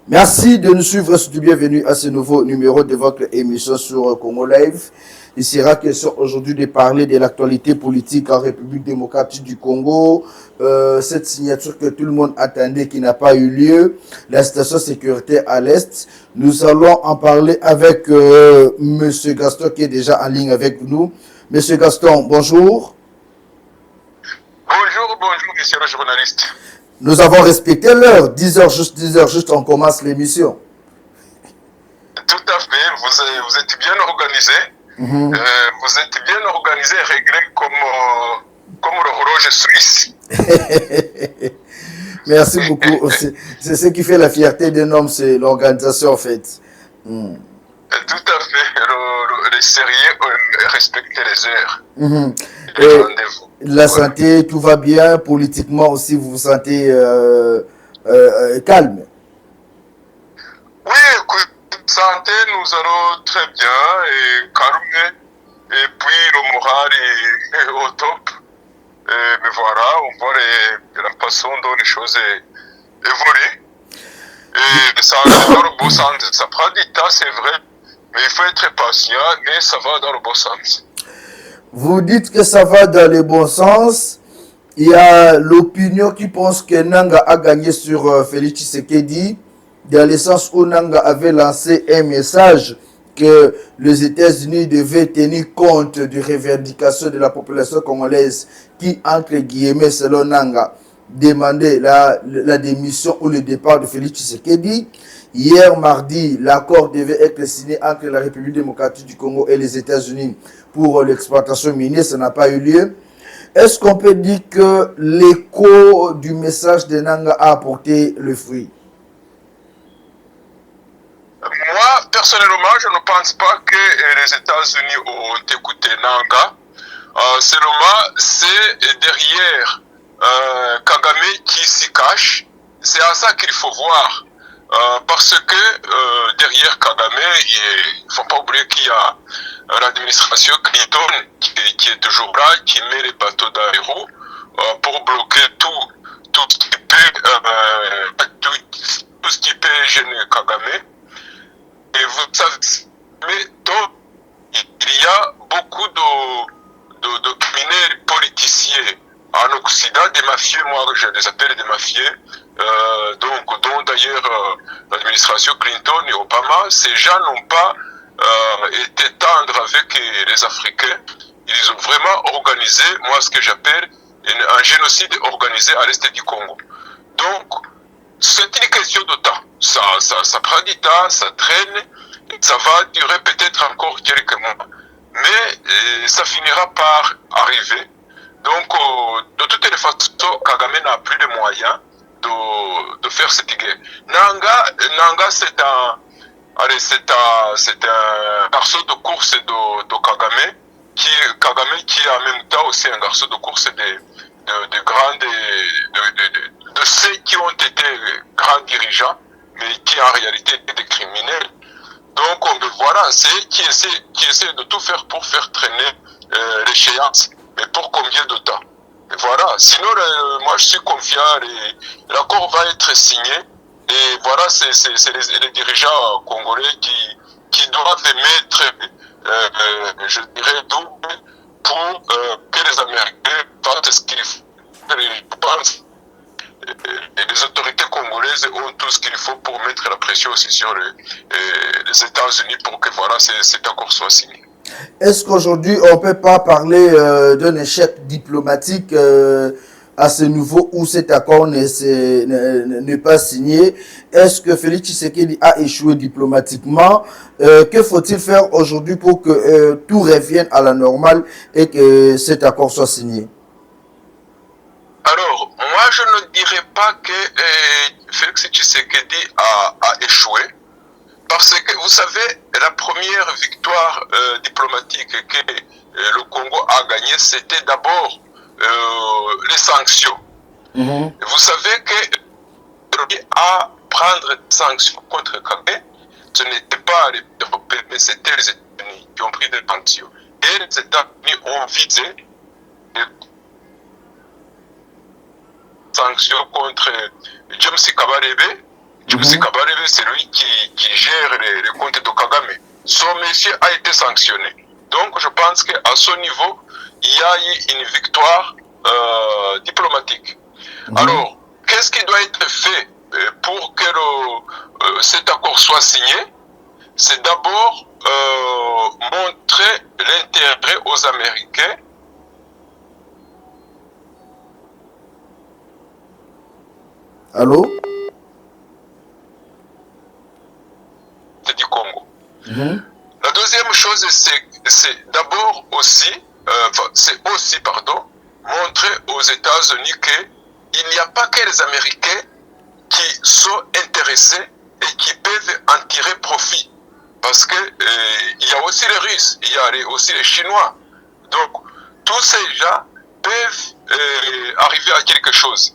Merci de nous suivre. Bienvenue à ce nouveau numéro de votre émission sur Congo Live. Il sera question aujourd'hui de parler de l'actualité politique en République démocratique du Congo. Cette signature que tout le monde attendait qui n'a pas eu lieu, la situation sécuritaire à l'Est. Nous allons en parler avec Monsieur Gaston qui est déjà en ligne avec nous. Monsieur Gaston, bonjour. Bonjour, monsieur le journaliste. Nous avons respecté l'heure, 10h juste, on commence l'émission. Tout à fait, vous êtes bien organisé. Vous êtes bien organisé et réglé comme l'horloge suisse. Merci beaucoup. C'est ce qui fait la fierté d'un homme, c'est l'organisation en fait. Tout à fait, le sérieux, respecter les heures. Et la santé, tout va bien. Politiquement aussi, vous vous sentez calme? Oui, écoute, santé, nous allons très bien et calme. Et puis le moral est au top. Mais voilà, on voit la façon dont les choses évoluent. Et ça va dans le bon sens. Ça prend du temps, c'est vrai. Mais il faut être patient, mais ça va dans le bon sens. Vous dites que ça va dans le bon sens. Il y a l'opinion qui pense que Nanga a gagné sur Félix Tshisekedi, dans le sens où Nanga avait lancé un message que les États-Unis devaient tenir compte des revendications de la population congolaise qui, entre guillemets, selon Nanga, demandait la démission ou le départ de Félix Tshisekedi. Hier, mardi, l'accord devait être signé entre la République démocratique du Congo et les États-Unis pour l'exploitation minière. Ça n'a pas eu lieu. Est-ce qu'on peut dire que l'écho du message de Nanga a apporté le fruit? Moi, personnellement, je ne pense pas que les États-Unis ont écouté Nanga. Seulement, c'est derrière Kagame qui s'y cache. C'est à ça qu'il faut voir. Parce que derrière Kagame, il ne faut pas oublier qu'il y a l'administration Clinton qui est toujours là, qui met les bateaux dans les roues pour bloquer tout ce qui peut gêner Kagame. Et vous savez, mais donc, il y a beaucoup de criminels politiciens en Occident, des mafieux, moi je les appelle des mafieux, dont d'ailleurs l'administration Clinton et Obama, ces gens n'ont pas été tendres avec les Africains. Ils ont vraiment organisé, moi ce que j'appelle un génocide organisé à l'est du Congo. Donc, c'est une question de temps. Ça prend du temps, ça traîne, ça va durer peut-être encore quelques mois. Mais ça finira par arriver. Donc, de toutes les façons, Kagame n'a plus de moyens de faire cette guerre. Nanga c'est un garçon de course de Kagame, qui est en même temps aussi un garçon de course de ceux qui ont été grands dirigeants, mais qui en réalité étaient des criminels. Donc voilà, c'est eux qui essaient de tout faire pour faire traîner l'échéance. Mais pour combien de temps? Et voilà, sinon moi je suis confiant, l'accord va être signé. Et voilà, c'est les dirigeants congolais qui doivent mettre, je dirais, double pour que les Américains fassent ce qu'il faut. Je pense les autorités congolaises ont tout ce qu'il faut pour mettre la pression aussi sur les États-Unis pour que voilà, cet accord soit signé. Est-ce qu'aujourd'hui, on ne peut pas parler d'un échec diplomatique à ce niveau où cet accord n'est pas signé? Est-ce que Félix Tshisekedi a échoué diplomatiquement? Que faut-il faire aujourd'hui pour que tout revienne à la normale et que cet accord soit signé? Alors, moi je ne dirais pas que Félix Tshisekedi a échoué. Parce que vous savez, la première victoire diplomatique que le Congo a gagnée, c'était d'abord les sanctions. Vous savez que à prendre des sanctions contre Kagame, ce n'était pas les Européens, mais c'était les États-Unis qui ont pris des sanctions. Et les États-Unis ont visé des sanctions contre James Kabarebe. James Kabarebe, c'est lui qui gère les comptes de Kagame. Son monsieur a été sanctionné. Donc je pense qu'à ce niveau, il y a eu une victoire diplomatique. Alors, qu'est-ce qui doit être fait pour que cet accord soit signé? C'est d'abord montrer l'intérêt aux Américains du Congo. La deuxième chose, c'est d'abord aussi, montrer aux États-Unis qu'il n'y a pas que les Américains qui sont intéressés et qui peuvent en tirer profit. Parce que il y a aussi les Russes, il y a aussi les Chinois. Donc, tous ces gens peuvent arriver à quelque chose.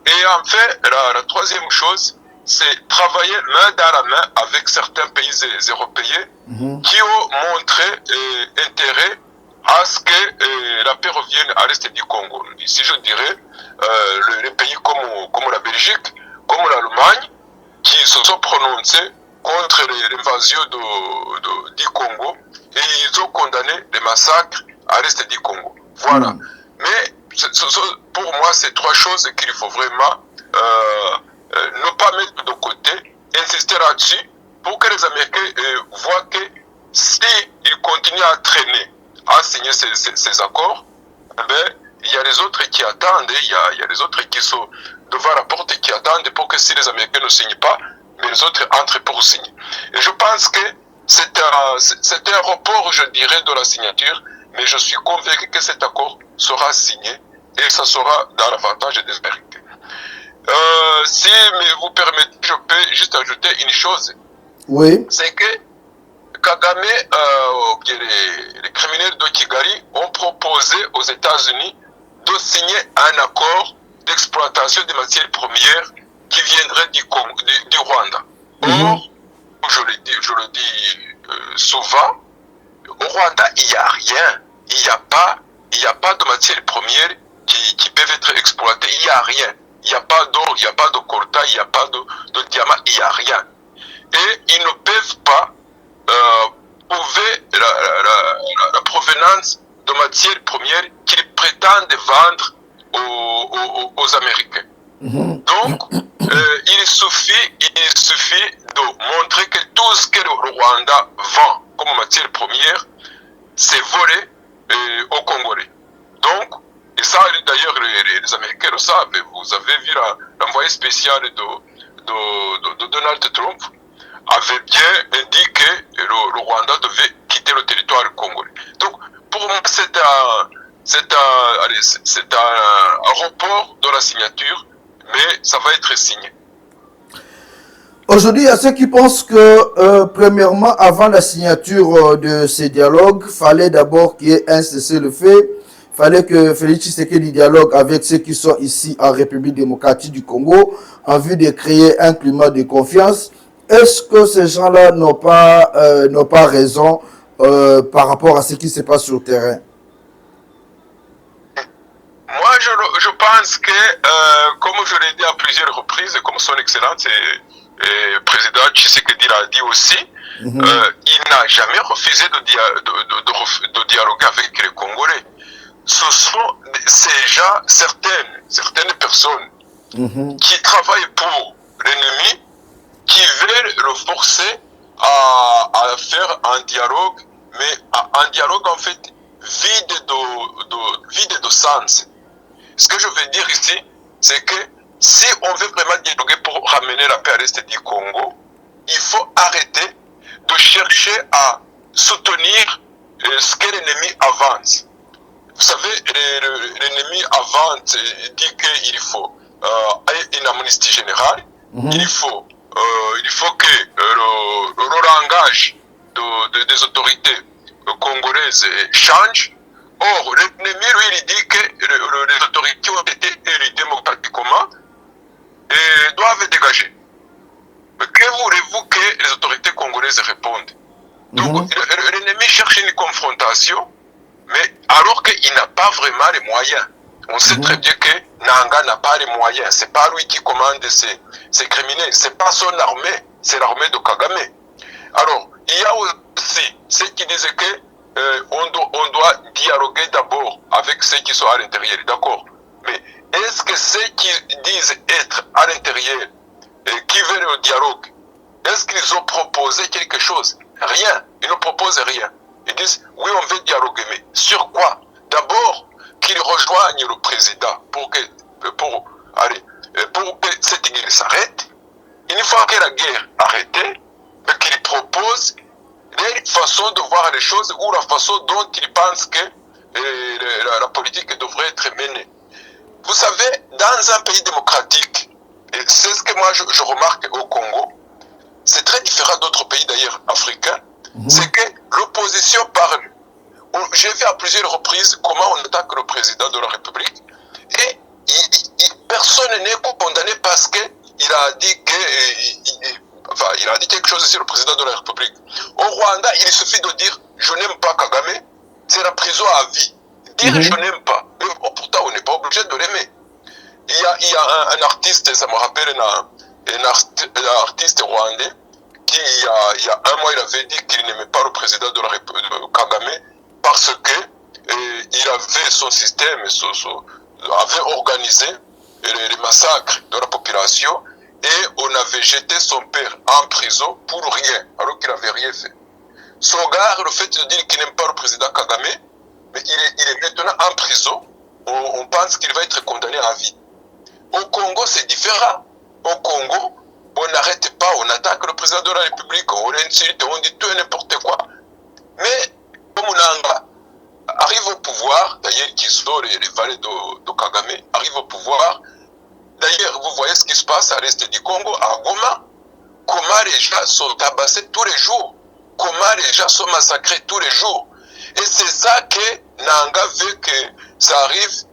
Et enfin, la troisième chose, c'est travailler main dans la main avec certains pays européens qui ont montré intérêt à ce que la paix revienne à l'est du Congo. Ici, je dirais les pays comme la Belgique, comme l'Allemagne, qui se sont prononcés contre l'invasion du Congo et ils ont condamné les massacres à l'est du Congo. Voilà. Mais pour moi, c'est trois choses qu'il faut vraiment ne pas mettre de côté, insister là-dessus pour que les Américains voient que s'ils continuent à traîner, à signer ces accords, il y a les autres qui attendent, il y a les autres qui sont devant la porte qui attendent pour que si les Américains ne signent pas, mais les autres entrent pour signer. Et je pense que c'est un report, je dirais, de la signature, mais je suis convaincu que cet accord sera signé et ça sera dans l'avantage des Américains. Si vous permettez, je peux juste ajouter une chose. Oui. C'est que Kagame, les criminels de Kigali, ont proposé aux États-Unis de signer un accord d'exploitation des matières premières qui viendraient du Rwanda. Or, je le dis souvent, au Rwanda, il n'y a rien. Il n'y a pas de matières premières qui peuvent être exploitées. Il n'y a rien. Il n'y a pas d'or, il n'y a pas de coltan, il n'y a pas de diamant, il n'y a rien. Et ils ne peuvent pas prouver la provenance de matières premières qu'ils prétendent vendre aux Américains. Donc, il suffit de montrer que tout ce que le Rwanda vend comme matière première, c'est volé aux Congolais. Donc, et ça, d'ailleurs, les Américains le savent. Vous avez vu l'envoyé spécial de Donald Trump avait bien dit que le Rwanda devait quitter le territoire congolais. Donc, pour moi, c'est un report de la signature, mais ça va être signé. Aujourd'hui, il y a ceux qui pensent que, premièrement, avant la signature de ces dialogues, fallait d'abord qu'il y ait un cessez-le-feu. Il fallait que Félix Tshisekedi dialogue avec ceux qui sont ici en République démocratique du Congo en vue de créer un climat de confiance. Est-ce que ces gens-là n'ont pas raison par rapport à ce qui se passe sur le terrain? Moi, je pense que, comme je l'ai dit à plusieurs reprises, comme son Excellence et président Tshisekedi l'a dit aussi, il n'a jamais refusé de dialoguer avec les Congolais. Ce sont ces gens, certaines personnes qui travaillent pour l'ennemi, qui veulent le forcer à faire un dialogue, mais un dialogue en fait vide de sens. Ce que je veux dire ici, c'est que si on veut vraiment dialoguer pour ramener la paix à l'est du Congo, il faut arrêter de chercher à soutenir ce que l'ennemi avance. Vous savez, l'ennemi avance, dit qu'il faut une amnistie générale, il faut que le langage des autorités congolaises change. Or, l'ennemi, lui, il dit que les autorités ont été élues démocratiquement et doivent dégager. Mais que voulez-vous que les autorités congolaises Congolaise répondent. Donc l'ennemi cherche une confrontation, mais alors qu'il n'a pas vraiment les moyens. On sait très bien que Nanga n'a pas les moyens. C'est pas lui qui commande ces criminels. C'est pas son armée, c'est l'armée de Kagame. Alors, il y a aussi ceux qui disent que on doit dialoguer d'abord avec ceux qui sont à l'intérieur, d'accord. Mais est-ce que ceux qui disent être à l'intérieur et qui veulent le dialogue, est-ce qu'ils ont proposé quelque chose? Rien. Ils ne proposent rien. Ils disent, oui, on veut dialoguer, mais sur quoi? D'abord, qu'ils rejoignent le président pour que cette guerre s'arrête. Une fois que la guerre arrêtée, qu'ils proposent des façons de voir les choses ou la façon dont ils pensent que la politique devrait être menée. Vous savez, dans un pays démocratique, et c'est ce que moi je remarque au Congo, c'est très différent d'autres pays d'ailleurs africains, c'est que l'opposition parle. J'ai vu à plusieurs reprises comment on attaque le président de la République et personne n'est condamné parce qu'il a dit il a dit quelque chose sur le président de la République. Au Rwanda, il suffit de dire je n'aime pas Kagame, c'est la prison à vie. Dire je n'aime pas, mais pourtant on n'est pas obligé de l'aimer. Il y a un artiste, ça me rappelle un artiste rwandais qui il y a un mois il avait dit qu'il n'aimait pas le président de la République Kagame parce que il avait son système, avait organisé les massacres de la population et on avait jeté son père en prison pour rien, alors qu'il n'avait rien fait. Son gars, le fait de dire qu'il n'aime pas le président Kagame, mais il est maintenant en prison, on pense qu'il va être condamné à vie. Au Congo, c'est différent. Au Congo, on n'arrête pas, on attaque le président de la République, on l'insulte, on dit tout et n'importe quoi. Mais, comme Nanga arrive au pouvoir, d'ailleurs, qui sont les valets de Kagame, arrive au pouvoir. D'ailleurs, vous voyez ce qui se passe à l'est du Congo, à Goma. Comment les gens sont tabassés tous les jours. Comment les gens sont massacrés tous les jours. Et c'est ça que Nanga veut que ça arrive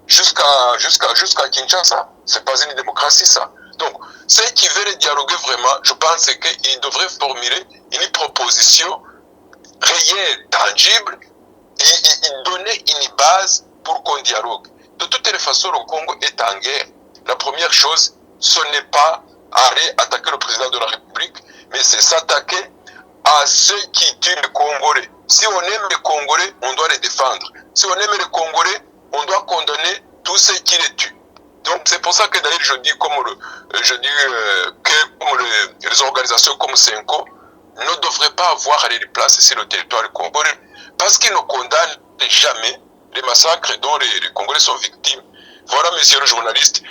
jusqu'à Kinshasa. C'est pas une démocratie, ça. Donc, ceux qui veulent dialoguer vraiment, je pense qu'ils devraient formuler une proposition réelle, tangible, et donner une base pour qu'on dialogue. De toutes les façons, le Congo est en guerre. La première chose, ce n'est pas aller attaquer le président de la République, mais c'est s'attaquer à ceux qui tuent les Congolais. Si on aime les Congolais, on doit les défendre. Si on aime les Congolais, on doit condamner tous ceux qui les tuent. Donc c'est pour ça que d'ailleurs je dis que les organisations comme Senko ne devraient pas avoir à les placer sur le territoire congolais parce qu'ils ne condamnent jamais les massacres dont les Congolais sont victimes. Voilà, monsieur le journaliste,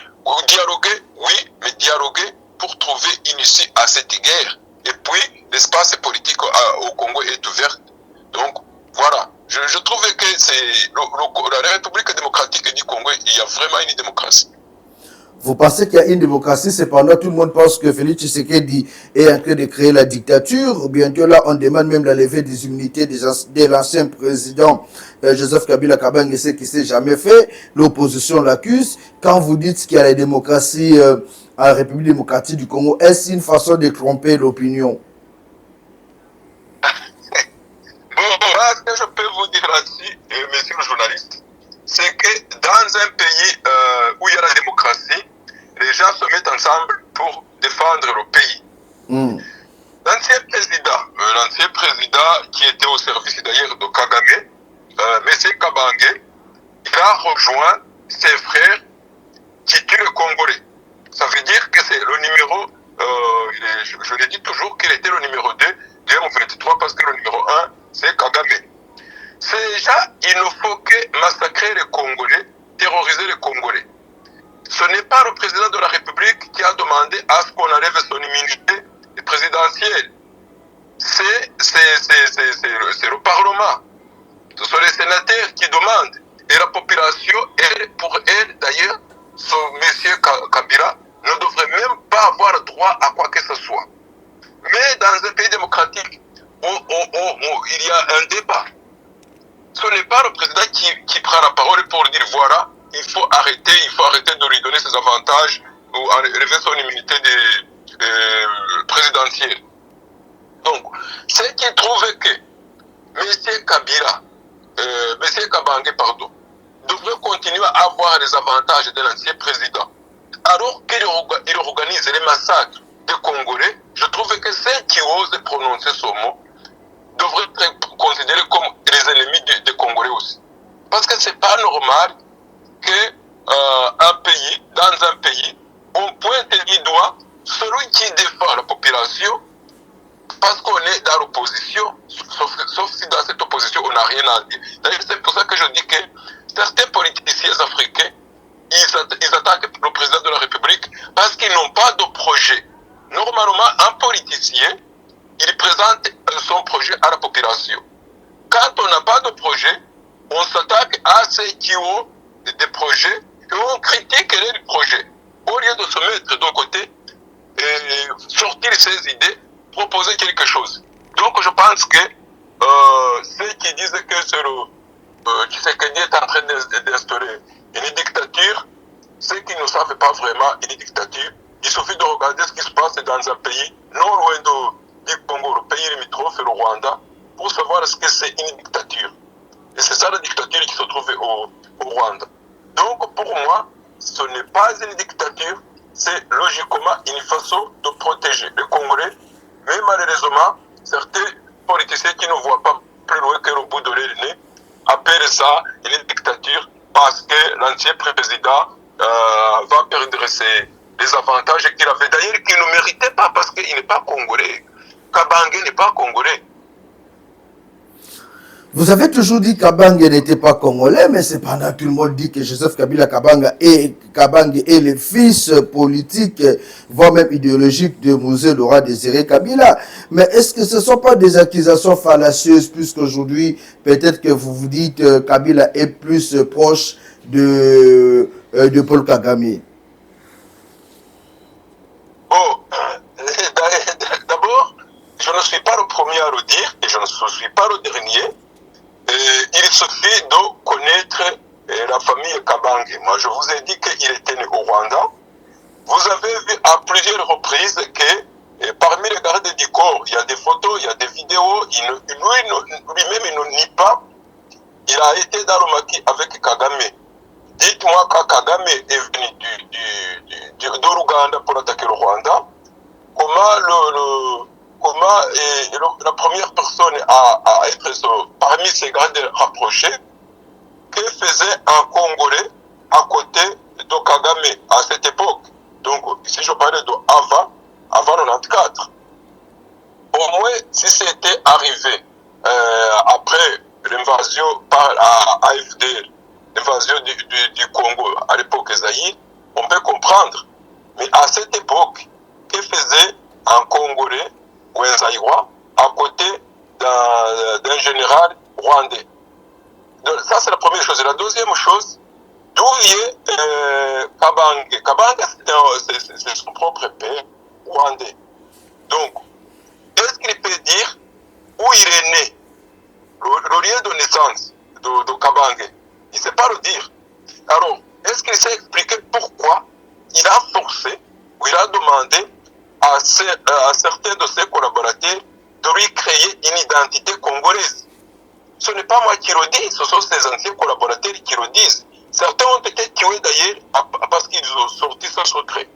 dialoguer, oui, mais dialoguer pour trouver une issue à cette guerre. Et puis, l'espace politique au Congo est ouvert. Donc, voilà. Je trouve que c'est la République démocratique du Congo, il y a vraiment une démocratie. Vous pensez qu'il y a une démocratie, cependant tout le monde pense que Félix Tshisekedi est en train de créer la dictature. Bientôt là, on demande même la levée des immunités de l'ancien président Joseph Kabila Kabange, ce qui ne s'est jamais fait. L'opposition l'accuse. Quand vous dites qu'il y a la démocratie en République démocratique du Congo, est-ce une façon de tromper l'opinion? Ce que je peux vous dire là-dessus, monsieur le journaliste, c'est que dans un pays où il y a la démocratie, les gens se mettent ensemble pour défendre le pays. L'ancien président qui était au service d'ailleurs de Kagame, M. Kabange, il a rejoint ses frères qui tuent les Congolais. Ça veut dire que c'est le numéro, je le dis toujours qu'il était le numéro 2 du M23 parce que le numéro 1, c'est Kagame. Ces gens, il ne faut que massacrer les Congolais, terroriser les Congolais. Ce n'est pas le président de la République qui a demandé à ce qu'on enlève son immunité présidentielle. C'est le Parlement. Ce sont les sénateurs qui demandent. Et la population, pour elle d'ailleurs, monsieur Kabila ne devrait même pas avoir droit à quoi que ce soit. Mais dans un pays démocratique, il y a un débat. Ce n'est pas le président qui prend la parole pour dire voilà, il faut arrêter de lui donner ses avantages ou enlever son immunité présidentielle. Donc, c'est qu'il trouvait que M. Kabila, M. Kabange, pardon, devrait continuer à avoir les avantages de l'ancien président. Alors qu'il organise les massacres des Congolais, je trouve que ceux qui osent prononcer ce mot devraient être considérés comme les ennemis des Congolais aussi. Parce que c'est pas normal que dans un pays, on pointe du doigt celui qui défend la population parce qu'on est dans l'opposition, sauf si dans cette opposition on n'a rien à dire. D'ailleurs, c'est pour ça que je dis que certains politiciens africains, ils attaquent le président de la République parce qu'ils n'ont pas de projet. Normalement, un politicien, il présente son projet à la population. Quand on n'a pas de projet, on s'attaque à ceux qui ont des projets et on critique les projets. Au lieu de se mettre d'un côté et sortir ses idées, proposer quelque chose. Donc je pense que ceux qui disent que Tshisekedi est en train d'instaurer une dictature, ceux qui ne savent pas vraiment une dictature, il suffit de regarder ce qui se passe dans un pays non loin du Congo, le pays limitrophe, le Rwanda, pour savoir ce que c'est une dictature. Et c'est ça la dictature qui se trouve au Rwanda. Donc pour moi, ce n'est pas une dictature, c'est logiquement une façon de protéger les Congolais. Mais malheureusement, certains politiciens qui ne voient pas plus loin que le bout de leur nez appellent ça une dictature parce que l'ancien président va perdre les avantages qu'il avait. D'ailleurs, qu'il ne méritait pas parce qu'il n'est pas congolais. Kabange n'est pas congolais. Vous avez toujours dit que Kabange n'était pas congolais, mais cependant tout le monde dit que Joseph Kabila Kabange est le fils politique, voire même idéologique de Mosé Laurent Désiré Kabila. Mais est-ce que ce ne sont pas des accusations fallacieuses, puisqu'aujourd'hui, peut-être que vous vous dites que Kabila est plus proche de Paul Kagame? Bon, d'abord, je ne suis pas le premier à le dire et je ne suis pas le dernier. Il suffit de connaître la famille Kabange. Moi, je vous ai dit qu'il était né au Rwanda. Vous avez vu à plusieurs reprises que parmi les gardes du corps, il y a des photos, il y a des vidéos. Lui-même, il ne nie pas. Il a été dans le maquis avec Kagame. Dites-moi, quand Kagame est venu de l'Ouganda pour attaquer le Rwanda, comment la première personne à être parmi ces gardes rapprochés, que faisait un Congolais à côté de Kagame à cette époque. Donc, si je parlais de avant 94, au moins, si c'était arrivé après l'invasion par AFD, l'invasion du Congo à l'époque Zaïre, on peut comprendre. Mais à cette époque, que faisait un Congolais ou un Zaïrois à côté d'un général rwandais? Donc, ça, c'est la première chose. Et la deuxième chose, d'où vient Kabange? Kabange, c'est son propre père rwandais. Donc, est-ce qu'il peut dire où il est né, le lieu de naissance de Kabange? Il ne sait pas le dire. Alors, est-ce qu'il sait expliquer pourquoi il a forcé ou il a demandé à certains de ses collaborateurs de lui créer une identité congolaise? Ce n'est pas moi qui le dis, ce sont ses anciens collaborateurs qui le disent. Certains ont été tués d'ailleurs parce qu'ils ont sorti ce secret.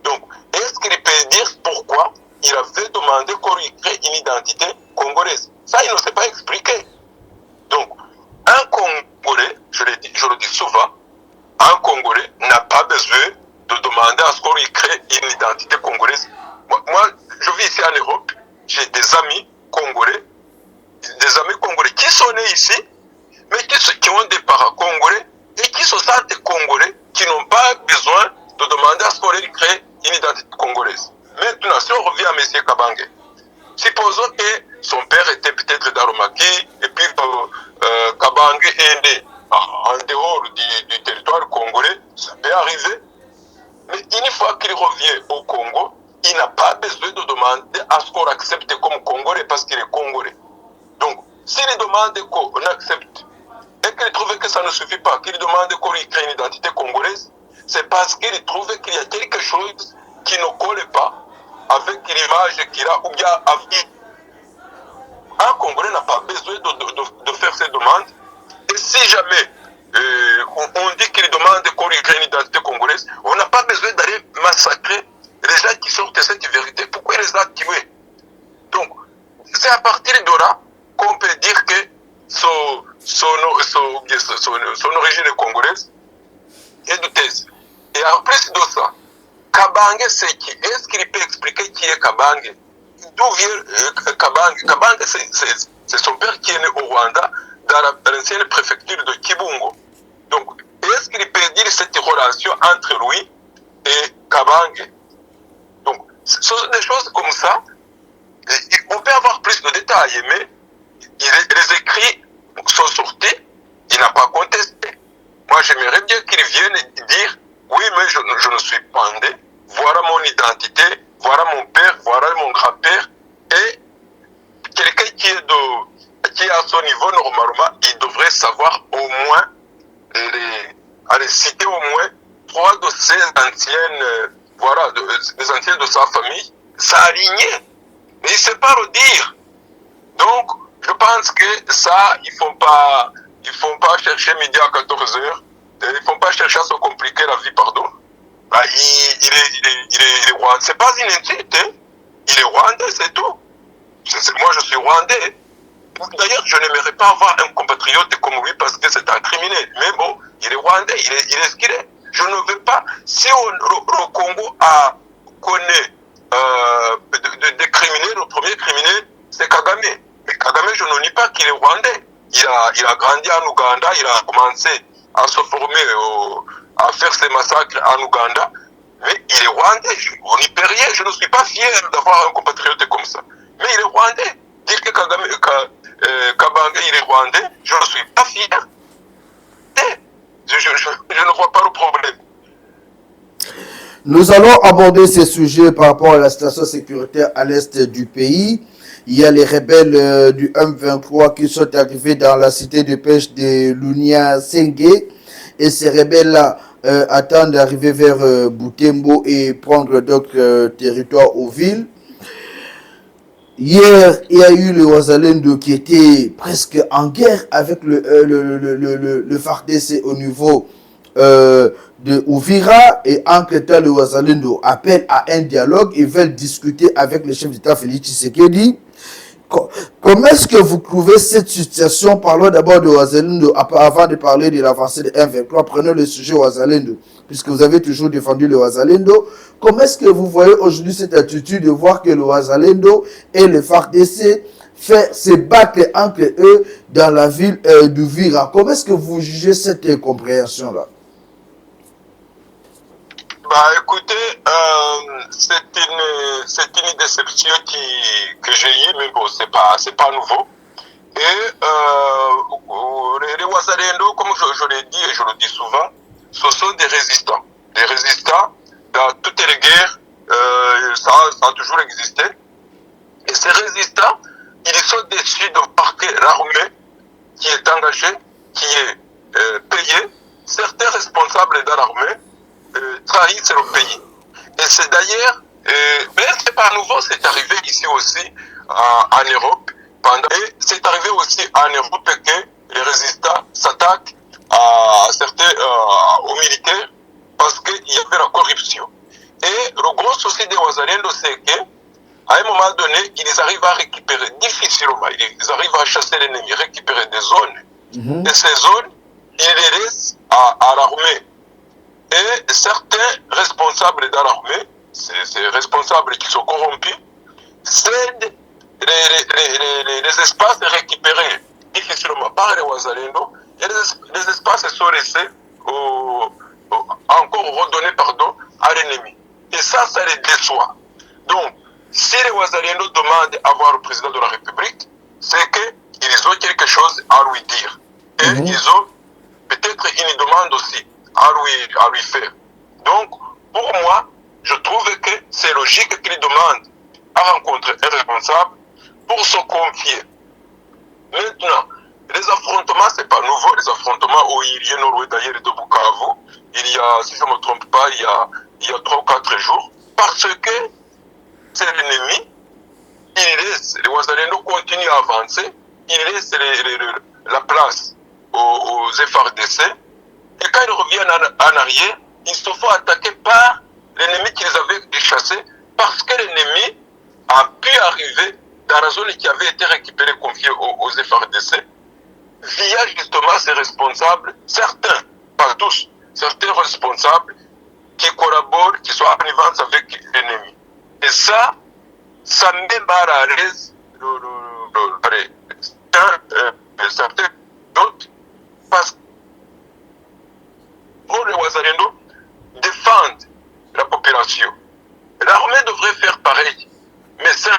Donc, est-ce qu'il peut dire pourquoi il avait demandé qu'on lui crée une identité congolaise? Ça, il ne sait pas expliquer. Donc, un Congolais, je le dis souvent, un Congolais n'a pas besoin de demander à ce qu'on lui crée une identité congolaise. Moi, je vis ici en Europe, j'ai des amis congolais qui sont nés ici, mais qui ont des parents congolais et qui se sentent congolais, qui n'ont pas besoin de demander à ce qu'on lui crée une identité congolaise. Maintenant, si on revient à M. Kabange, supposons que son père était peut-être dans le maquis et puis Kabange est né en dehors du territoire congolais, ça peut arriver. Mais une fois qu'il revient au Congo, il n'a pas besoin de demander à ce qu'on l'accepte comme Congolais parce qu'il est Congolais. Donc, s'il demande qu'on accepte et qu'il trouve que ça ne suffit pas, qu'il demande qu'on lui crée une identité congolaise, c'est parce qu'il trouve qu'il y a quelque chose qui ne colle pas avec l'image qu'il a ou bien avec un Congolais n'a pas besoin de faire ces demandes. Et si jamais on dit qu'il demande de corriger une identité congolaise, on n'a pas besoin d'aller massacrer les gens qui sortent de cette vérité. Pourquoi il les a tués? Donc, c'est à partir de là qu'on peut dire que son origine est congolaise et de thèse. Et en plus de ça, Kabange, c'est qui? Est-ce qu'il peut expliquer qui est Kabange? D'où vient Kabange? Kabange, c'est son père qui est né au Rwanda, dans l'ancienne préfecture de Kibungo. Donc, est-ce qu'il peut dire cette relation entre lui et Kabange? Donc, ce sont des choses comme ça. On peut avoir plus de détails, mais les écrits sont sortis, il n'a pas contesté. Moi, j'aimerais bien qu'il vienne dire, oui, mais je ne suis pas andé, voilà mon identité, voilà mon père, voilà mon grand-père, et quelqu'un qui est à son niveau, normalement, il devrait savoir au moins, aller citer au moins 3 de ses anciennes, voilà, des anciens de sa famille, s'aligner. Mais il ne sait pas le dire. Donc, je pense que ça, ils font pas chercher midi à 14h. Ils ne font pas chercher à se compliquer la vie, pardon. Bah, il est rwandais. C'est pas une insulte, hein. Il est rwandais, c'est tout. Moi, je suis rwandais. D'ailleurs, je n'aimerais pas avoir un compatriote comme lui parce que c'est un criminel. Mais bon, il est rwandais, il est ce qu'il est. Je ne veux pas. Si le Congo connaît des criminels, le premier criminel, c'est Kagame. Mais Kagame, je ne nie pas qu'il est rwandais. Il a grandi en Ouganda, il a commencé à se former, à faire ses massacres en Ouganda. Mais il est rwandais, on n'y peut rien. Je ne suis pas fier d'avoir un compatriote comme ça. Mais il est rwandais. Dire que Kabange, il est rwandais, je ne suis pas fier. Je ne vois pas le problème. Nous allons aborder ces sujets par rapport à la situation sécuritaire à l'est du pays. Il y a les rebelles du M23 qui sont arrivés dans la cité de pêche de Lunia Sengue. Et ces rebelles-là attendent d'arriver vers Butembo et prendre d'autres territoires aux villes. Hier, il y a eu le Wazalendo qui était presque en guerre avec le FARDC au niveau de Uvira, et en temps le Wazalendo appelle à un dialogue. Ils veulent discuter avec le chef d'État Félix Tshisekedi. Comment est-ce que vous trouvez cette situation? Parlons d'abord de Wazalendo avant de parler de l'avancée de M23. Prenons le sujet Wazalendo, puisque vous avez toujours défendu le Wazalendo. Comment est-ce que vous voyez aujourd'hui cette attitude de voir que le Wazalendo et le FARDC se battent entre eux dans la ville d'Uvira? Comment est-ce que vous jugez cette incompréhension-là? Bah écoutez, c'est une déception que j'ai eue, mais bon, c'est pas nouveau. Et les Wazalendo, comme je l'ai dit et je le dis souvent, ce sont des résistants. Des résistants dans toutes les guerres, ça a toujours existé. Et ces résistants, ils sont déçus de voir que l'armée qui est engagée, qui est payée, certains responsables de l'armée trahissent le pays. Et c'est d'ailleurs, mais c'est pas nouveau, c'est arrivé ici aussi en Europe. Et c'est arrivé aussi en Europe que les résistants s'attaquent à certains, aux militaires parce qu'il y avait la corruption. Et le gros souci des Wazalendo, c'est qu'à un moment donné, ils arrivent à récupérer difficilement, ils arrivent à chasser l'ennemi, récupérer des zones. Et ces zones, ils les laissent à l'armée. Et certains responsables dans l'armée, ces responsables qui sont corrompus, cèdent les espaces récupérés difficilement par les Wazalendo, et les espaces sont laissés encore redonnés à l'ennemi. Et ça les déçoit. Donc, si les Wazalendo demandent à voir le président de la République, c'est qu'ils ont quelque chose à lui dire. Et ils ont peut-être une demande aussi à lui faire. Donc, pour moi, je trouve que c'est logique qu'il demande à rencontrer un responsable pour se confier. Maintenant, les affrontements, c'est pas nouveau, les affrontements au Irien Nord d'ailleurs de Bukavu, il y a, si je ne me trompe pas, il y a 3 ou 4 jours, parce que c'est l'ennemi il laisse, les Ouazalendo continuent à avancer, il laisse la place aux FRDC, et quand ils reviennent en arrière, ils se font attaquer par l'ennemi qui les avait chassés, parce que l'ennemi a pu arriver dans la zone qui avait été récupérée, confiée aux FRDC, via justement ces responsables, certains, pas tous, certains responsables qui collaborent, qui sont en connivence avec l'ennemi. Et ça met mal à l'aise certains d'autres, parce que pour les Ouazalendo défendent la population. L'armée devrait faire pareil, mais c'est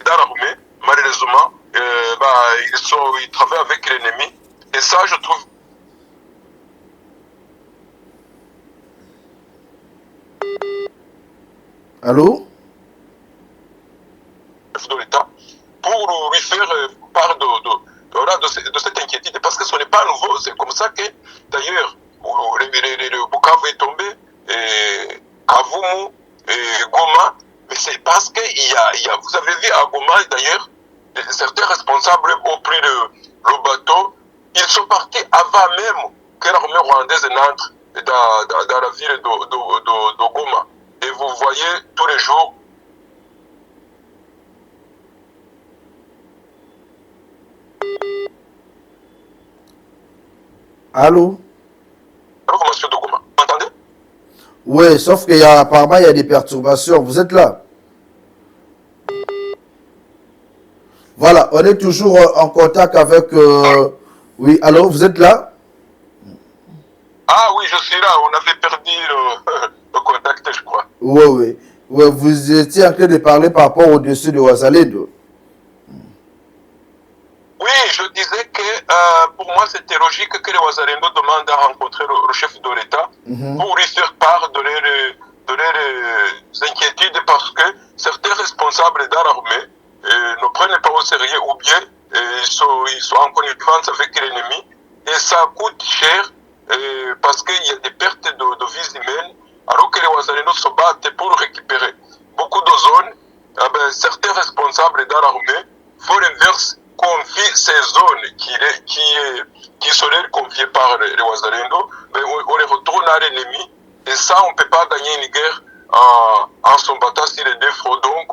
dans l'armée, malheureusement, ils travaillent avec l'ennemi, et ça, je trouve. Allô? De l'État, pour lui faire part de cette inquiétude, parce que ce n'est pas nouveau, c'est comme ça que, d'ailleurs, le Bukavu est tombé, et Kavumu, et Goma, mais c'est parce que vous avez vu à Goma, d'ailleurs, certains responsables ont pris le bateau, ils sont partis avant même que l'armée rwandaise n'entre dans la ville de Goma. Et vous voyez tous les jours Allô? l'information de Goma. Vous entendez? Oui, sauf qu'apparemment, il y a des perturbations. Vous êtes là? Voilà, on est toujours en contact avec... Oui, allô, vous êtes là? Ah oui, je suis là. On avait perdu le contact, je crois. Oui, oui. Ouais, vous étiez en train de parler par rapport au dessus de Ouazalendo. Oui, je disais que pour moi, c'était logique que les Ouazalendo demandent à rencontrer le chef de l'État pour lui faire part de leurs inquiétudes, parce que certains responsables dans l'armée ne prennent pas au sérieux, ou bien ils sont en connivence avec l'ennemi, et ça coûte cher parce qu'il y a des pertes de vies humaines, alors que les Ouazalendo se battent pour récupérer beaucoup de zones. Certains responsables dans l'armée font l'inverse, confient ces zones qui seraient confiées par les Ouazalendo, mais on les retourne à l'ennemi, et ça, on ne peut pas gagner une guerre en se battant sur les deux fronts. Donc,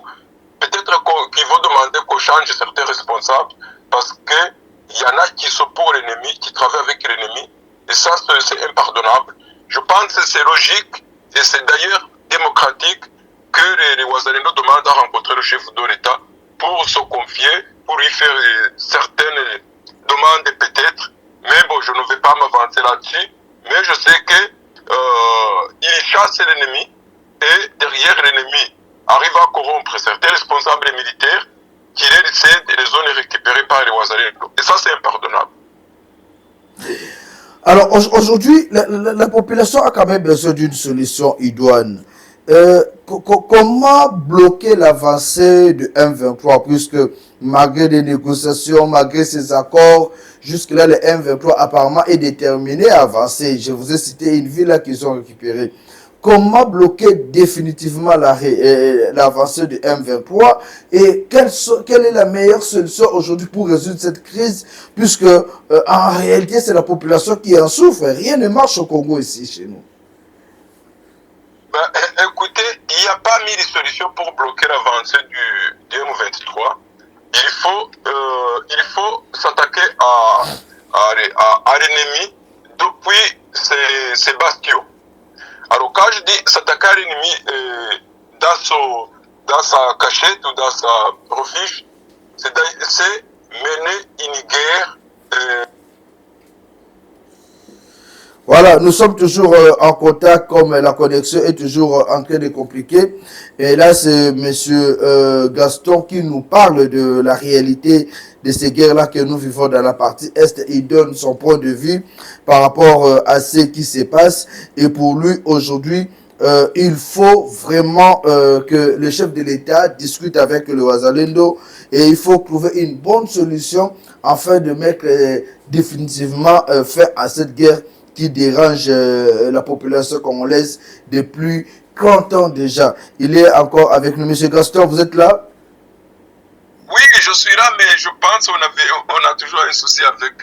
peut-être qu'ils vont demander qu'on change certains responsables, parce qu'il y en a qui sont pour l'ennemi, qui travaillent avec l'ennemi, et ça, c'est impardonnable. Je pense que c'est logique, et c'est d'ailleurs démocratique, que les Ouazalendo demandent à rencontrer le chef de l'État pour se confier, pour lui faire certaines demandes peut-être, mais bon, je ne vais pas m'avancer là-dessus, mais je sais que il chasse l'ennemi, et derrière l'ennemi arrive à corrompre certains responsables militaires qui les cèdent les zones récupérées par les Ouazalendo. Et ça, c'est impardonnable. Alors aujourd'hui, la population a quand même besoin d'une solution idoine. Comment bloquer l'avancée de M23, puisque malgré les négociations, malgré ces accords, jusque-là, le M23 apparemment est déterminé à avancer. Je vous ai cité une ville là qu'ils ont récupérée. Comment bloquer définitivement l'avancée de M23 et quelle est la meilleure solution aujourd'hui pour résoudre cette crise, puisque en réalité c'est la population qui en souffre. Rien ne marche au Congo ici chez nous. Écoutez, il n'y a pas mille solutions pour bloquer l'avancée du M23. Il faut s'attaquer à l'ennemi depuis ses bastions. Alors quand je dis s'attaquer à l'ennemi dans sa cachette ou dans sa refuge, c'est mener une guerre. Voilà, nous sommes toujours en contact, comme la connexion est toujours en train de compliquer. Et là, c'est M. Gaston qui nous parle de la réalité de ces guerres-là que nous vivons dans la partie Est. Il donne son point de vue par rapport à ce qui se passe. Et pour lui, aujourd'hui, il faut vraiment que le chef de l'État discute avec le Ouazalendo et il faut trouver une bonne solution afin de mettre définitivement fin à cette guerre qui dérange la population congolaise depuis 30 ans déjà. Il est encore avec nous. Monsieur Gaston, vous êtes là? Oui, je suis là, mais je pense qu'on a toujours un souci avec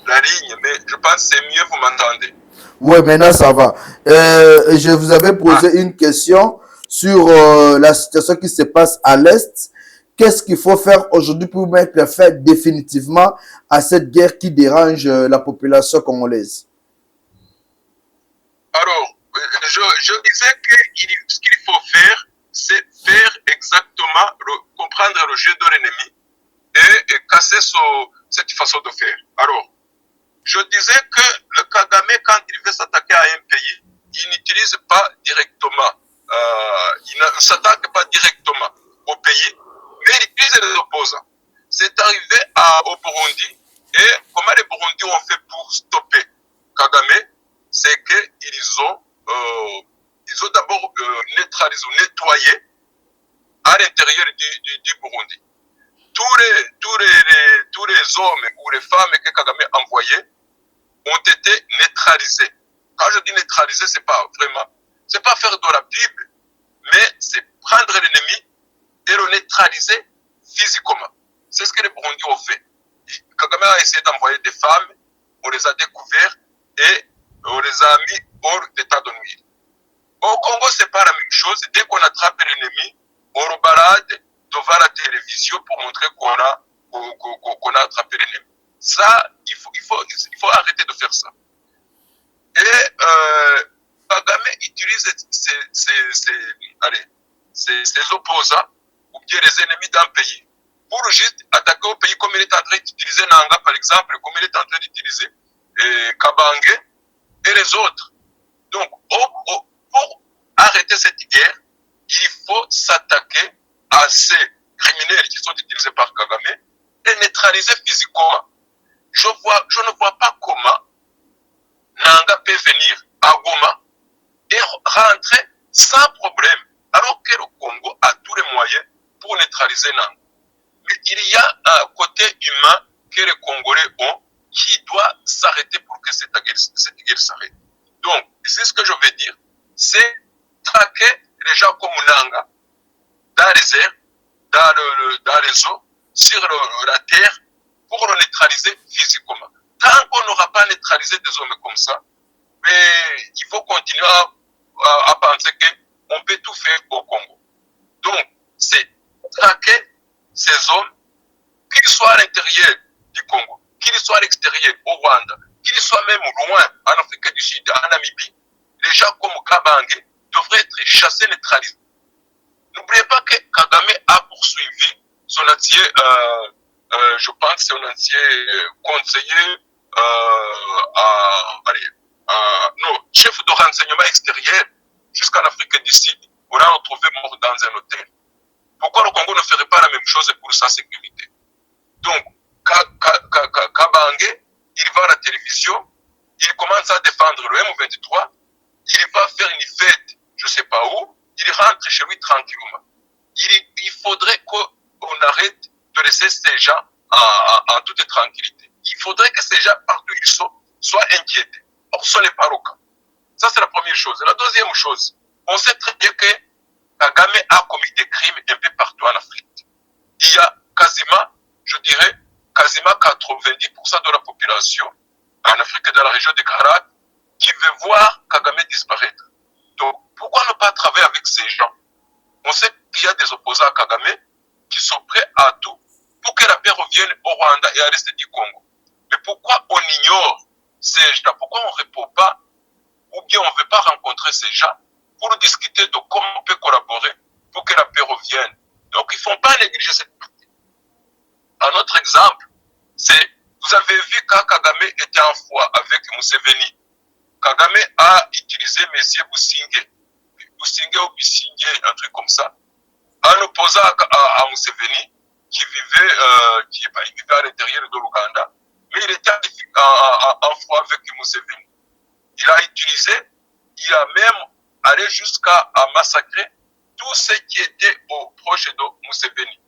la ligne, mais je pense que c'est mieux, vous m'entendez. Oui, maintenant ça va. Je vous avais posé une question sur la situation qui se passe à l'Est. Qu'est-ce qu'il faut faire aujourd'hui pour mettre fin définitivement à cette guerre qui dérange la population congolaise? Alors, je disais que ce qu'il faut faire, c'est faire exactement, comprendre le jeu de l'ennemi et casser cette façon de faire. Alors, je disais que le Kagame, quand il veut s'attaquer à un pays, il n'utilise pas directement, il ne s'attaque pas directement au pays, mais il utilise les opposants. C'est arrivé au Burundi, et comment les Burundis ont fait pour stopper Kagame, c'est qu'ils ont d'abord neutralisé ou nettoyé à l'intérieur du Burundi. Tous les hommes ou les femmes que Kagame envoyait ont été neutralisés. Quand je dis neutraliser, c'est pas faire de la Bible, mais c'est prendre l'ennemi et le neutraliser physiquement. C'est ce que les Burundis ont fait. Kagame a essayé d'envoyer des femmes, on les a découvertes et on les a mis hors d'état de nuire. Au Congo, c'est pas la même chose. Dès qu'on attrape l'ennemi, on le balade devant la télévision pour montrer qu'on a attrapé l'ennemi. Ça, il faut arrêter de faire ça. Et Kagame utilise ses opposants ou bien les ennemis d'un pays pour juste attaquer au pays comme il est en train d'utiliser Nanga, par exemple, comme il est en train d'utiliser Kabange et les autres. Donc, pour arrêter cette guerre, il faut s'attaquer à ces criminels qui sont utilisés par Kagame et neutraliser physiquement. Je ne vois pas comment Nanga peut venir à Goma et rentrer sans problème, alors que le Congo a tous les moyens pour neutraliser Nanga. Mais il y a un côté humain que les Congolais ont qui doit s'arrêter pour que cette guerre s'arrête. Donc, c'est ce que je veux dire, c'est traquer les gens comme Nanga dans les airs, dans les eaux, sur la terre, pour le neutraliser physiquement. Tant qu'on n'aura pas neutralisé des hommes comme ça, mais il faut continuer à penser qu'on peut tout faire au Congo. Donc, c'est traquer ces hommes, qu'ils soient à l'intérieur du Congo, qu'ils soient à l'extérieur, au Rwanda, qu'ils soient même loin, en Afrique du Sud, en Namibie. Les gens comme Kabange devraient être chassés, neutralisés. N'oubliez pas que Kagame a poursuivi son ancien, je pense, son ancien conseiller, chef de renseignement extérieur jusqu'en Afrique du Sud, on l'a retrouvé mort dans un hôtel. Pourquoi le Congo ne ferait pas la même chose pour sa sécurité? Donc, Kabange, il va à la télévision, il commence à défendre le M23, il va faire une fête, je ne sais pas où, il rentre chez lui tranquillement. Il faudrait qu'on arrête de laisser ces gens en toute tranquillité. Il faudrait que ces gens, partout où ils sont, soient inquiétés. Or, ce n'est pas le cas. Ça, c'est la première chose. La deuxième chose, on sait très bien que Kagame a commis des crimes un peu partout en Afrique. Il y a quasiment, je dirais, quasiment 90% de la population en Afrique, dans la région de Karak, qui veut voir Kagame disparaître. Donc, pourquoi ne pas travailler avec ces gens? On sait qu'il y a des opposants à Kagame qui sont prêts à tout pour que la paix revienne au Rwanda et à l'est du Congo. Mais pourquoi on ignore ces gens? Pourquoi on ne répond pas ou bien on ne veut pas rencontrer ces gens pour discuter de comment on peut collaborer pour que la paix revienne? Donc, il ne faut pas négliger cette partie. Un autre exemple, c'est, vous avez vu quand Kagame était en foi avec Museveni, Kagame a utilisé M. Busingye ou Busingye, un truc comme ça, en opposant à Museveni, qui vivait à l'intérieur de l'Ouganda, mais il était en foi avec Museveni. Il a utilisé, il a même allé jusqu'à massacrer tous ceux qui étaient proches de Museveni.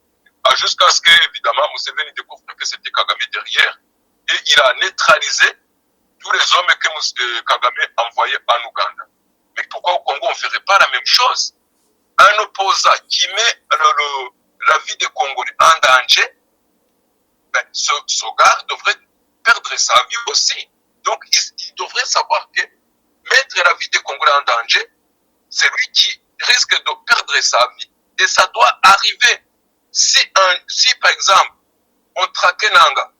Jusqu'à ce que, évidemment, Museveni découvre que c'était Kagame derrière, et il a neutralisé tous les hommes que Kagame envoyait en Ouganda. Mais pourquoi au Congo on ne ferait pas la même chose? Un opposant qui met la vie des Congolais en danger, ben, ce gars devrait perdre sa vie aussi. Donc il devrait savoir que mettre la vie des Congolais en danger, c'est lui qui risque de perdre sa vie. Et ça doit arriver. Si par exemple, on traquait Nanga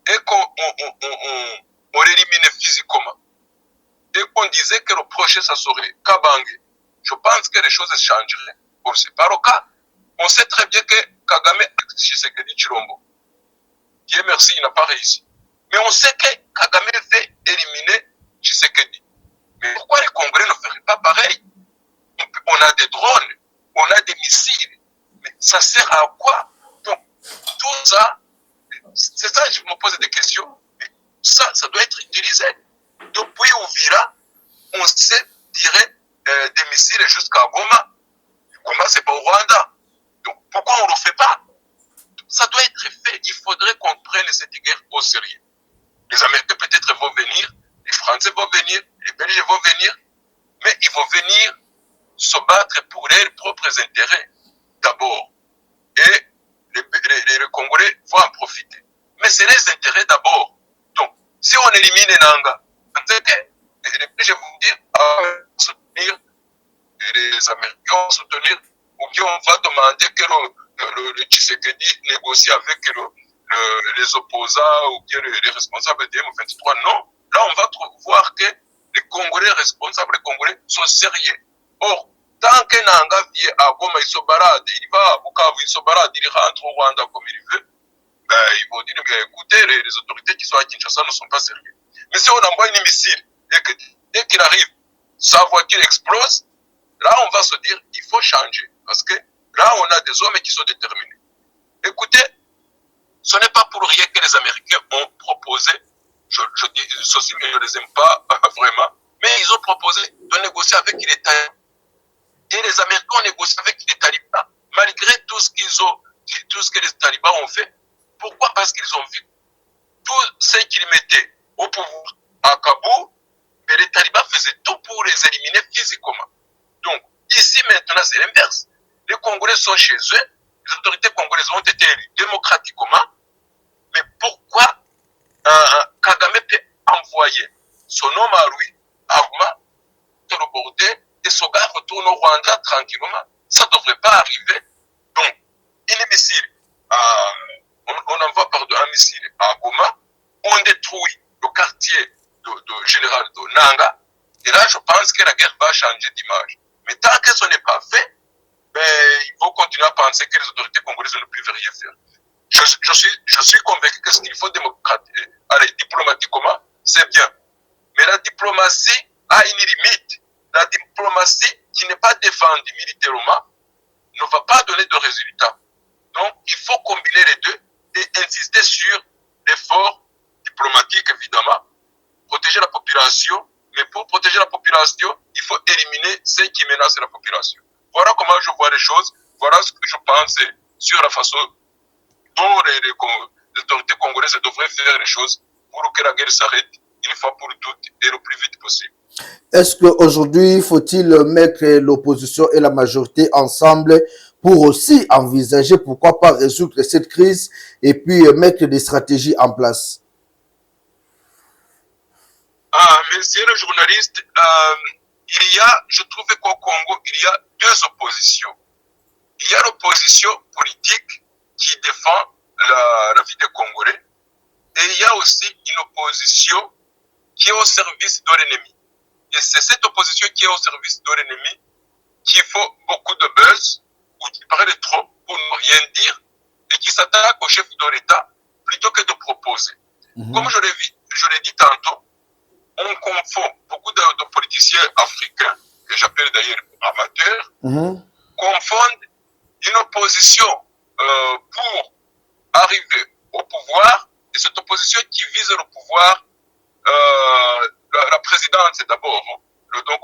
et qu'on l'éliminait physiquement, et qu'on disait que le prochain, ça serait Kabange, je pense que les choses changeraient. Bon, ce n'est pas le cas. On sait très bien que Kagame, Tshisekedi Chilombo, Dieu merci, il n'a pas réussi. Mais on sait que Kagame veut éliminer Tshisekedi. Mais pourquoi les Congolais ne feraient pas pareil? On a des drones, on a des missiles. Mais ça sert à quoi? Donc, tout ça, c'est ça que je me pose des questions. Mais ça doit être utilisé. Depuis Ouvira, on sait tirer des missiles jusqu'à Goma. Goma, c'est pas au Rwanda. Donc, pourquoi on ne le fait pas? Ça doit être fait. Il faudrait qu'on prenne cette guerre au sérieux. Les Américains peut-être vont venir, les Français vont venir, les Belges vont venir, mais ils vont venir se battre pour leurs propres intérêts d'abord. Et les Congolais vont en profiter. Mais c'est les intérêts d'abord. Donc, si on élimine Nanga, je vais vous dire, soutenir les Américains vont soutenir, ou bien on va demander que le Tshisekedi négocie avec les opposants ou bien les responsables de M23. Non, là on va voir que les Congolais responsables, les Congolais sont sérieux. Or, tant que Nanga vient à Goma, il se balade, il va à Bukavu, il se balade, il rentre au Rwanda comme il veut, ben, ils vont dire, écoutez, les autorités qui sont à Kinshasa ne sont pas sérieuses. Mais si on envoie une missile et que dès qu'il arrive, sa voiture explose, là on va se dire, il faut changer. Parce que là on a des hommes qui sont déterminés. Écoutez, ce n'est pas pour rien que les Américains ont proposé, je dis ceci mais je ne les aime pas vraiment, mais ils ont proposé de négocier avec les talibans. Et les Américains ont négocié avec les talibans, malgré tout ce que les talibans ont fait. Pourquoi? Parce qu'ils ont vu tout ce qu'ils mettaient au pouvoir à Kaboul, mais les talibans faisaient tout pour les éliminer physiquement. Donc, ici maintenant, c'est l'inverse. Les Congolais sont chez eux, les autorités congolaises ont été élues démocratiquement, mais pourquoi Kagame peut envoyer son homme à lui, à Goma, le border, et ce gars retourne au Rwanda tranquillement? Ça ne devrait pas arriver. Donc, une missile, on envoie un missile à Goma, on détruit le quartier de général de Nanga, et là, je pense que la guerre va changer d'image. Mais tant que ce n'est pas fait, ben, il faut continuer à penser que les autorités congolaises ne peuvent rien faire. Je suis convaincu que ce qu'il faut diplomatiquement, c'est bien. Mais la diplomatie a une limite. La diplomatie qui n'est pas défendue militairement ne va pas donner de résultats. Donc, il faut combiner les deux et insister sur l'effort diplomatique, évidemment. Protéger la population, mais pour protéger la population, il faut éliminer ceux qui menacent la population. Voilà comment je vois les choses. Voilà ce que je pense sur la façon dont les autorités congolaises devraient faire les choses pour que la guerre s'arrête une fois pour toutes et le plus vite possible. Est-ce qu'aujourd'hui, faut-il mettre l'opposition et la majorité ensemble pour aussi envisager, pourquoi pas résoudre cette crise et puis mettre des stratégies en place? Monsieur le journaliste, je trouve qu'au Congo, il y a deux oppositions. Il y a l'opposition politique qui défend la vie des Congolais et il y a aussi une opposition qui est au service de l'ennemi. Et c'est cette opposition qui est au service de l'ennemi qui fait beaucoup de buzz ou qui parle trop pour ne rien dire et qui s'attaque au chef de l'État plutôt que de proposer. Comme je l'ai dit tantôt, on confond beaucoup de politiciens africains, que j'appelle d'ailleurs amateurs, confondent une opposition pour arriver au pouvoir, et cette opposition qui vise le pouvoir, la présidence d'abord, donc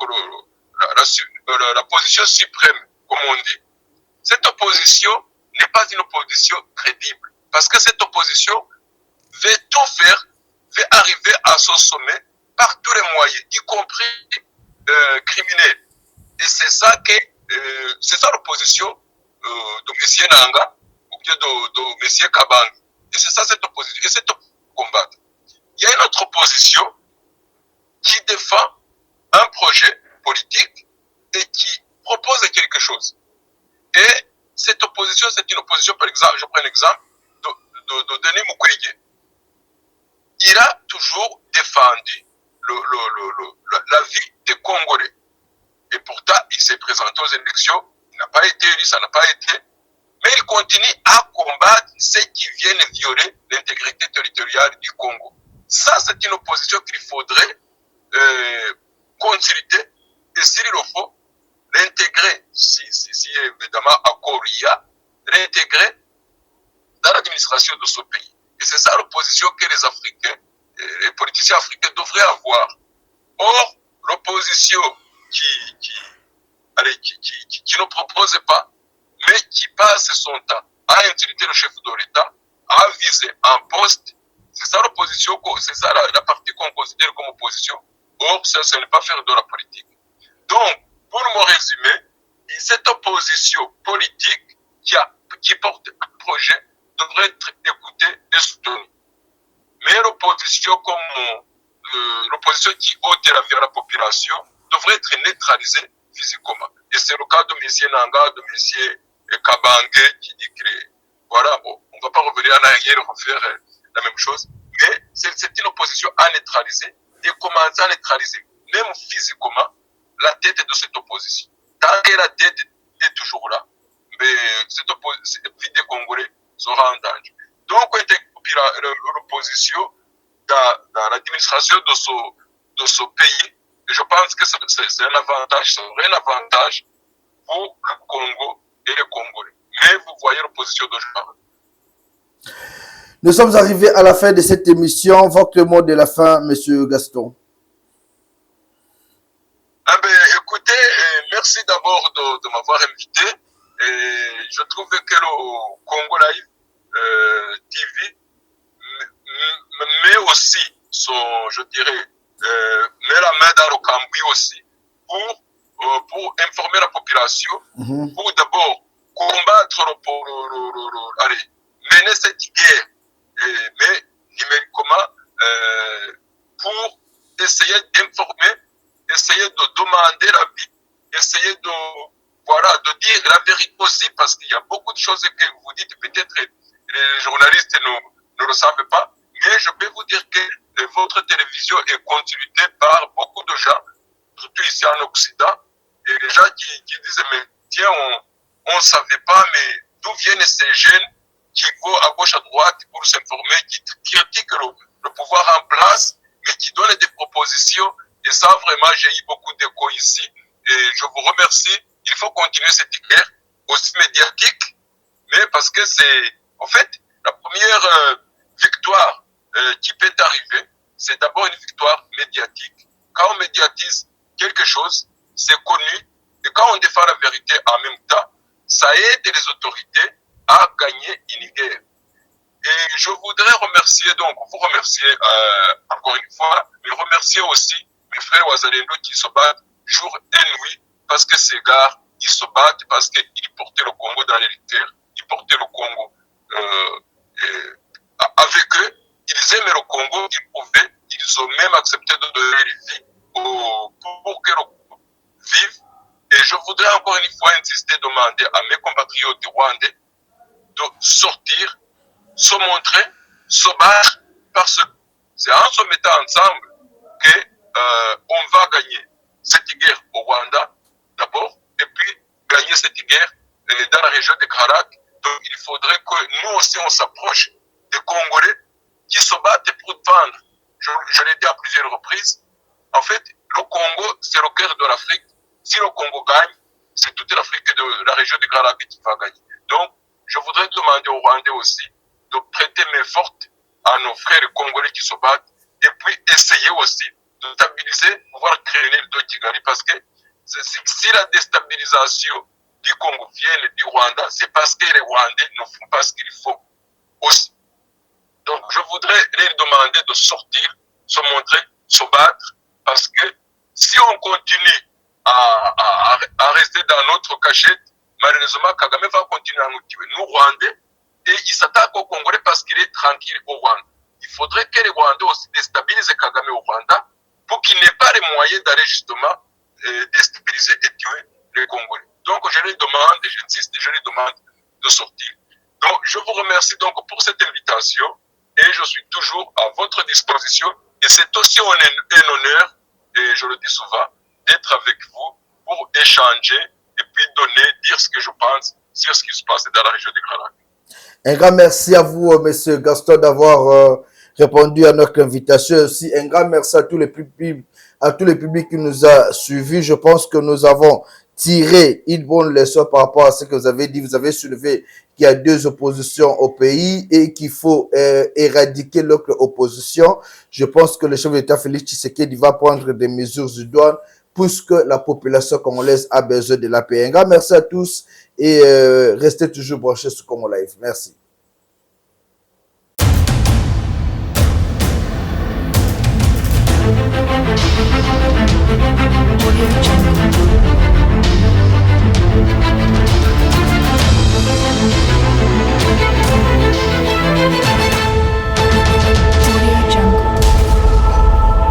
la position suprême, comme on dit. Cette opposition n'est pas une opposition crédible, parce que cette opposition veut tout faire, veut arriver à son sommet, par tous les moyens, y compris criminels. Et c'est ça l'opposition de M. Nanga ou bien de M. Kabang. Et c'est ça cette opposition. Et c'est combat. Il y a une autre opposition qui défend un projet politique et qui propose quelque chose. Et cette opposition, c'est une opposition, par exemple, je prends l'exemple de Denis Mukwege. Il a toujours défendu la vie des Congolais. Et pourtant, il s'est présenté aux élections, il n'a pas été élu, ça n'a pas été. Mais il continue à combattre ceux qui viennent violer l'intégrité territoriale du Congo. Ça, c'est une opposition qu'il faudrait consulter. Et s'il le faut, l'intégrer, si évidemment accord il y a, l'intégrer dans l'administration de ce pays. Et c'est ça l'opposition que les Africains, les politiciens africains devraient avoir. Or, l'opposition qui ne propose pas, mais qui passe son temps à insulter le chef de l'État, à viser un poste, c'est ça l'opposition, c'est ça la partie qu'on considère comme opposition. Or, ça n'est pas faire de la politique. Donc, pour me résumer, cette opposition politique qui porte un projet devrait être écoutée et soutenue. Mais l'opposition l'opposition qui ôte la vie à la population devrait être neutralisée physiquement. Et c'est le cas de M. Nanga, de M. Kabange qui dit que voilà, bon, on ne va pas revenir en arrière et refaire la même chose, mais c'est une opposition à neutraliser et commencer à neutraliser, même physiquement, la tête de cette opposition. Tant que la tête est toujours là, mais cette vie des Congolais sera en danger. Donc, l'opposition dans l'administration de ce pays, et je pense que c'est un avantage, c'est un vrai avantage pour le Congo et les Congolais. Mais vous voyez l'opposition de genre. Nous sommes arrivés à la fin de cette émission. Votre mot de la fin, Monsieur Gaston. Écoutez, merci d'abord de m'avoir invité. Et je trouve que le Congo Live TV met aussi je dirais, met la main dans le cambouis aussi pour informer la population, pour d'abord combattre mener cette guerre, mais numériquement, pour essayer d'informer, essayer de demander l'avis, essayer de dire la vérité aussi, parce qu'il y a beaucoup de choses que vous dites, peut-être les journalistes ne le savent pas, mais je peux vous dire que votre télévision est consultée par beaucoup de gens, surtout ici en Occident, et les gens qui disent, mais tiens, on ne savait pas, mais d'où viennent ces jeunes qui vont à gauche, à droite pour s'informer, qui critiquent le pouvoir en place, mais qui donnent des propositions. Et ça, vraiment, j'ai eu beaucoup d'écho ici. Et je vous remercie. Il faut continuer cette guerre, aussi médiatique, mais parce que c'est, en fait, la première victoire qui peut arriver, c'est d'abord une victoire médiatique. Quand on médiatise quelque chose, c'est connu, et quand on défend la vérité en même temps, ça aide les autorités à gagner une guerre. Et je voudrais remercier, donc, vous remercier encore une fois, mais remercier aussi mes frères Ouazalendo qui se battent jour et nuit, parce que ces gars, ils se battent parce qu'ils portaient le Congo dans les terres, ils portaient le Congo avec eux, ils aimaient le Congo, ils ont même accepté de donner leur vie pour que le Congo vive. Et je voudrais encore une fois insister, demander à mes compatriotes rwandais de sortir, se montrer, se battre, parce que c'est en se mettant ensemble que on va gagner cette guerre au Rwanda d'abord, et puis gagner cette guerre dans la région de Karak. Donc il faudrait que nous aussi on s'approche des Congolais qui se battent pour défendre. Je l'ai dit à plusieurs reprises. En fait, le Congo, c'est le cœur de l'Afrique. Si le Congo gagne, c'est toute l'Afrique de la région de Karak qui va gagner. Donc, je voudrais demander aux Rwandais aussi de prêter main forte à nos frères congolais qui se battent, et puis essayer aussi de stabiliser, pouvoir créer le dos Kigali, parce que si la déstabilisation du Congo vient du Rwanda, c'est parce que les Rwandais ne font pas ce qu'il faut aussi. Donc je voudrais les demander de sortir, se montrer, se battre parce que si on continue à rester dans notre cachette, malheureusement, Kagame va continuer à nous tuer. Nous, Rwandais, et il s'attaque au Congolais parce qu'il est tranquille au Rwanda. Il faudrait que les Rwandais aussi déstabilisent Kagame au Rwanda pour qu'il n'ait pas les moyens d'aller justement déstabiliser et tuer les Congolais. Donc, je les demande, et j'insiste, je les demande de sortir. Donc, je vous remercie donc pour cette invitation et je suis toujours à votre disposition. Et c'est aussi un honneur, et je le dis souvent, d'être avec vous pour échanger et puis dire ce que je pense sur ce qui se passe dans la région de Grand Lac. Un grand merci à vous, Monsieur Gaston, d'avoir répondu à notre invitation. Aussi, un grand merci à tous les publics qui nous a suivis. Je pense que nous avons tiré une bonne leçon par rapport à ce que vous avez dit. Vous avez soulevé qu'il y a deux oppositions au pays et qu'il faut éradiquer l'autre opposition. Je pense que le chef d'État Félix Tshisekedi va prendre des mesures idoines puisque la population congolaise a besoin de la paix. Un grand merci à tous et restez toujours branchés sur Congo Live. Merci.